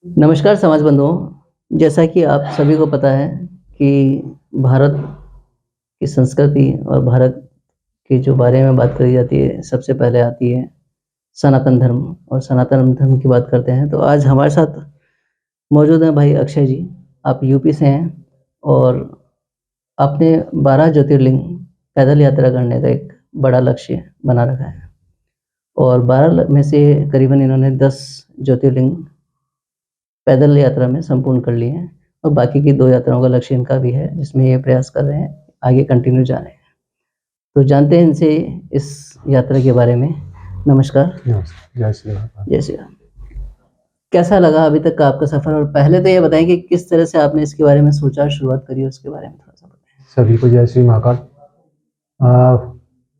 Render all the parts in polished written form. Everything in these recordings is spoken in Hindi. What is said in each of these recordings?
नमस्कार समाज बंधुओं, जैसा कि आप सभी को पता है कि भारत की संस्कृति और भारत के जो बारे में बात करी जाती है, सबसे पहले आती है सनातन धर्म और सनातन धर्म की बात करते हैं, तो आज हमारे साथ मौजूद हैं भाई अक्षय जी। आप यूपी से हैं और आपने 12 ज्योतिर्लिंग पैदल यात्रा करने का एक बड़ा लक्ष्य बना रखा है और 12 में से करीबन इन्होंने 10 ज्योतिर्लिंग पैदल यात्रा में संपूर्ण कर लिए हैं और बाकी की 2 यात्राओं का लक्ष्य इनका भी है, जिसमें ये प्रयास कर रहे हैं, आगे कंटिन्यू जाने का। तो जानते हैं इनसे इस यात्रा के बारे में। नमस्कार। नमस्कार, जय श्री राम। जय श्री राम। कैसा लगा अभी तक का आपका सफ़र? और पहले तो ये बताएँ कि किस तरह से आपने इसके बारे में सोचा, शुरुआत करी, उसके बारे में थोड़ा-सा बताएँ? सभी को जय श्री महाकाल।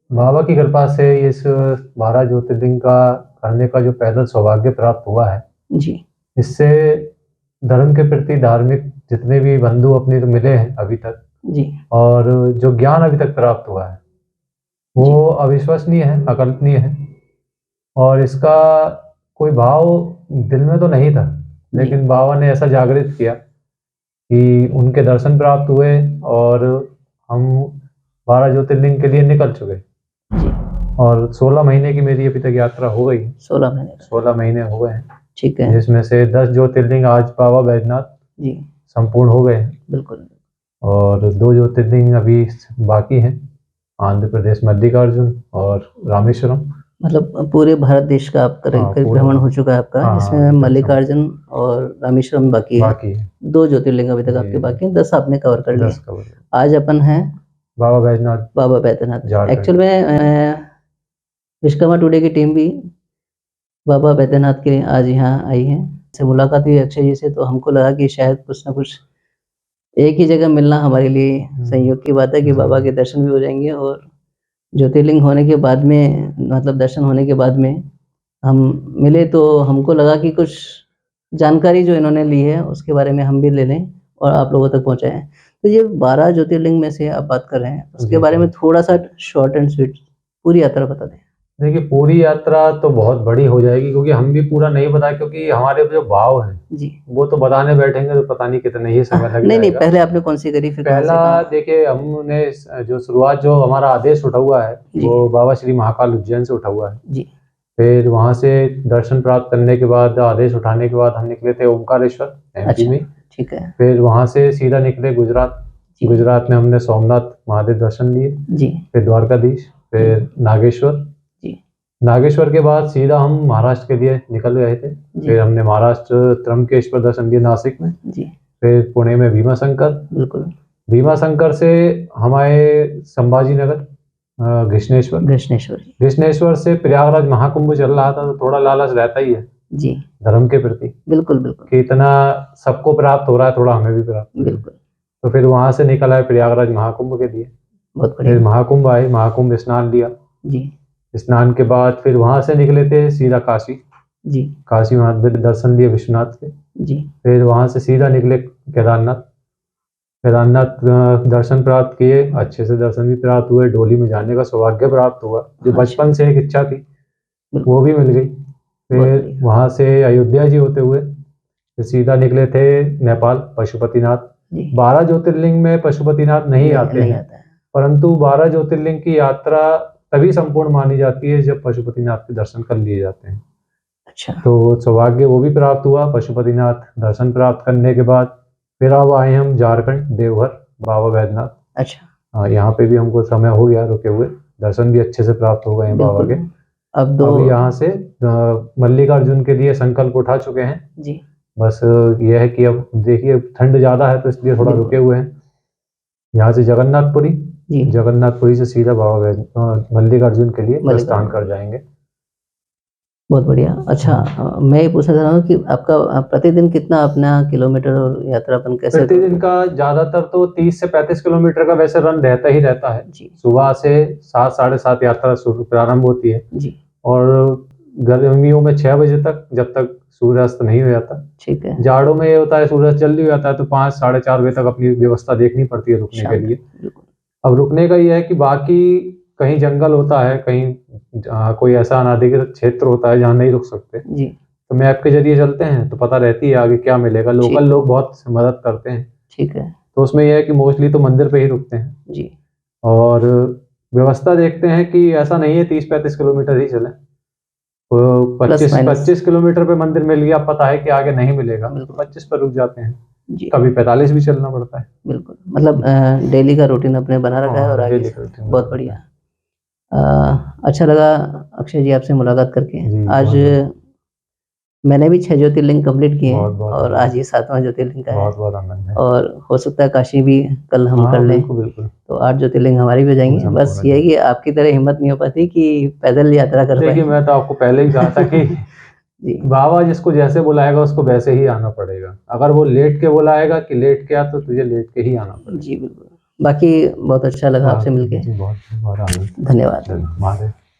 बाबा की कृपा से इस 12 ज्योतिर्लिंग का करने का जो पैदल सौभाग्य प्राप्त हुआ है, जी, इससे धर्म के प्रति धार्मिक जितने भी बंधु अपने तो मिले हैं अभी तक, जी, और जो ज्ञान अभी तक प्राप्त हुआ है, जी, वो अविश्वसनीय है, अकल्पनीय है। और इसका कोई भाव दिल में तो नहीं था, जी, लेकिन बाबा ने ऐसा जागृत किया कि उनके दर्शन प्राप्त हुए और हम 12 ज्योतिर्लिंग के लिए निकल चुके। जी, और 16 महीने की मेरी अभी तक यात्रा हो गई है। 16 महीने का। 16 महीने हो गए हैं, ठीक है। जिसमें से 10 ज्योतिर्लिंग आज बाबा बैजनाथ जी, संपूर्ण हो गए हैं बिल्कुल। और 2 ज्योतिर्लिंग अभी बाकी हैं, आंध्र प्रदेश मल्लिकार्जुन और रामेश्वरम। मतलब पूरे भारत देश का आप हाँ, करीब पूरा भ्रमण हो चुका है आपका, हाँ, हाँ, जिसमें अभी तक मल्लिकार्जुन और रामेश्वरम बाकी है। बाकी है। 2 ज्योतिर्लिंग अभी तक आपके जी, बाकी हैं, 10 आपने कवर कर लिए। 10 कवर आज अपन हैं बाबा बैजनाथ बाबा बैद्यनाथ। झारखंड। एक्चुअल में विश्वकर्मा टुडे की टीम भी बाबा बैद्यनाथ के आज यहाँ आई है। से मुलाकात हुई अक्षय जी से, तो हमको लगा कि शायद कुछ ना कुछ एक ही जगह मिलना हमारे लिए संयोग की बात है कि बाबा के दर्शन भी हो जाएँगे और ज्योतिर्लिंग होने के बाद में, मतलब दर्शन होने के बाद में हम मिले, तो हमको लगा कि कुछ जानकारी जो इन्होंने ली है उसके बारे में हम भी ले लें और आप लोगों तक पहुँचाएँ। तो ये 12 ज्योतिर्लिंग में से आप बात कर रहे हैं, उसके जी, बारे में जी। थोड़ा-सा शॉर्ट एंड स्वीट पूरी यात्रा बता दें। देखिए, पूरी यात्रा तो बहुत बड़ी हो जाएगी क्योंकि हम भी पूरा नहीं बताए, क्योंकि हमारे जो भाव हैं, जी। वो तो बताने बैठेंगे तो पता नहीं कितने ही समय लग नहीं, नहीं, जाएगा। पहले आपने कौन-सी करी, फिर कहाँ से पहला कहाँ? देखिए, हमने जो शुरुआत जो हमारा आदेश उठा हुआ है, जी, वो बाबा श्री महाकाल उज्जैन से उठा हुआ है। जी। फिर वहाँ से दर्शन प्राप्त करने के बाद, आदेश उठाने के बाद हम निकले थे ओंकारेश्वर, एमपी अच्छा, में। ठीक है। फिर वहाँ से सीधा निकले गुजरात। जी, गुजरात में हमने सोमनाथ महादेव दर्शन लिए, जी, फिर द्वारकाधीश, फिर नागेश्वर। जी, नागेश्वर के बाद सीधा हम महाराष्ट्र के लिए निकल गए थे। जी, फिर हमने महाराष्ट्र त्र्यंबकेश्वर दर्शन दिए नासिक में, जी, फिर पुणे में भीमाशंकर। बिल्कुल। भीमाशंकर से हम आए संभाजी नगर, घृष्णेश्वर। कृष्णेश्वर जी। कृष्णेश्वर से प्रयागराज महाकुंभ चल रहा था, तो थोड़ा लालच रहता ही है जी, धर्म के प्रति बिल्कुल, बिल्कुल, कि इतना सबको प्राप्त हो रहा है, थोड़ा हमें भी प्राप्त हो जाए। बिल्कुल। तो फिर वहाँ से निकल आए प्रयागराज महाकुंभ के लिए। बहुत फिर बढ़िया। महाकुंभ आए, महाकुंभ स्नान लिया। जी, स्नान के बाद फिर वहाँ से निकले थे सीधा काशी। जी, काशी महादेव दर्शन लिए विश्वनाथ के। जी, फिर वहाँ से सीधा निकले केदारनाथ। केदारनाथ दर्शन प्राप्त किए, अच्छे से दर्शन भी प्राप्त हुए, डोली में जाने का सौभाग्य प्राप्त हुआ, जो अच्छा, बचपन से एक इच्छा थी, बिल्कुल, वो भी मिल गई। बहुत फिर बढ़िया। वहाँ से अयोध्या जी होते हुए फिर सीधा निकले थे नेपाल, पशुपतिनाथ। जी, 12 ज्योतिर्लिंग में पशुपतिनाथ नहीं नहीं, आते नहीं हैं, आता है। परंतु 12 ज्योतिर्लिंग की यात्रा तभी संपूर्ण मानी जाती है जब पशुपतिनाथ के दर्शन कर लिए जाते हैं। अच्छा, तो सौभाग्य वो भी प्राप्त हुआ। पशुपतिनाथ दर्शन प्राप्त करने के बाद फिर अब आए हम झारखंड, देवघर, बाबा बैद्यनाथ। अच्छा, यहाँ पे भी हमको समय हो गया रुके हुए, दर्शन भी अच्छे से प्राप्त हो गए हैं बाबा बिल्कुल। के। अब 2 अभी यहाँ से मल्लिकार्जुन के लिए संकल्प उठा चुके हैं। जी, बस ये है कि अब देखिए ठंड ज़्यादा है, तो इसलिए थोड़ा रुके बिल्कुल, हुए हैं। यहाँ से जगन्नाथपुरी, जी, जगन्नाथपुरी से सीधा मल्लिकार्जुन के लिए प्रस्थान मल्लिकार्जुन। कर जाएंगे। बहुत बढ़िया। अच्छा, मैं ये पूछना चाह रहा हूँ कि आपका प्रतिदिन कितना अपना किलोमीटर और यात्रा अपन कैसे प्रतिदिन का ज़्यादातर तो 30 से 35 किलोमीटर का वैसे रन रहता ही रहता है। जी, सुबह से 7 साढ़े 7 यात्रा शुरू प्रारंभ होती है जी, और गर्मियों में 6 बजे तक, जब तक सूर्यास्त नहीं हो जाता। ठीक है, जाड़ों में ये होता है सूरज जल्दी हो जाता है, तो 5 साढ़े 4 बजे तक अपनी व्यवस्था देखनी पड़ती है रुकने के शाम लिए। तक, बिल्कुल, अब रुकने का ये है कि बाकी कहीं जंगल होता है, कहीं कोई ऐसा अनाधिकृत क्षेत्र होता है जहाँ नहीं रुक सकते। जी, तो मैप के जरिए चलते हैं तो पता रहती है आगे क्या मिलेगा। लोकल ठीक। लोग बहुत मदद करते हैं। ठीक है। तो उसमें यह है कि मोस्टली तो मंदिर पे ही रुकते हैं जी। और व्यवस्था देखते हैं कि ऐसा नहीं है 30-35 किलोमीटर ही चलें। तो प्लस माइनस 25 किलोमीटर पे मंदिर मिल गया, पता है कि आगे नहीं मिलेगा, तो बिल्कुल। 25 पर रुक जाते हैं। जी, कभी 45 भी चलना पड़ता है। बिल्कुल। मतलब डेली का रूटीन आपने बना रखा है और हाँ, आगे डेली से का रूटीन बहुत बना बढ़िया। रहता है। अच्छा लगा अक्षय जी आपसे मुलाकात करके। जी, आज बहुत मैंने भी 6 ज्योतिर्लिंग कंप्लीट किए हैं बहुत और आनंद आज ये 7वां ज्योतिर्लिंग का है बहुत आनंद है। और हो सकता है काशी भी कल हम कर हाँ, लें, बिल्कुल, बिल्कुल। तो 8 ज्योतिर्लिंग हमारी भी हो जाएँगी। बस संपूर्ण ये है जी। कि आपकी तरह हिम्मत नहीं हो पाती कि पैदल यात्रा कर देखिए, पाएँ। मैं तो आपको पहले ही कहा था कि जी, बाबा जिसको जैसे बुलाएगा उसको वैसे ही आना पड़ेगा। अगर वो लेट के बुलाएगा कि लेट के आ, तो तुझे लेट के ही आना पड़ेगा। जी बिल्कुल। बाकी बहुत अच्छा लगा आपसे मिलके। जी, बहुत बहुत आनंद। धन्यवाद। महादेव।